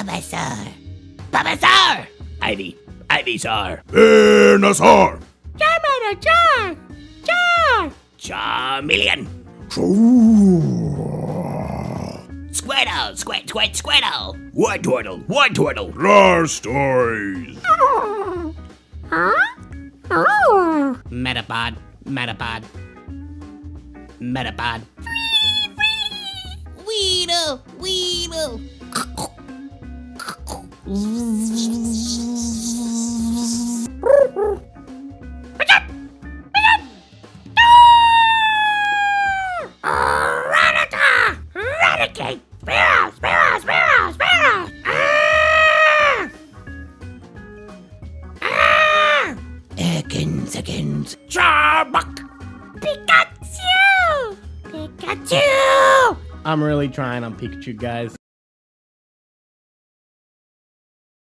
Professor. Professor. Ivy. Ivysaur. Venusaur. Charmander, Char. Charmeleon. Squirtle. Squirtle. Wartortle. Blastoise. Metapod. Weedle. Eradicate. Sparrow. Seconds. Charbuck. Pikachu. I'm really trying on Pikachu, guys.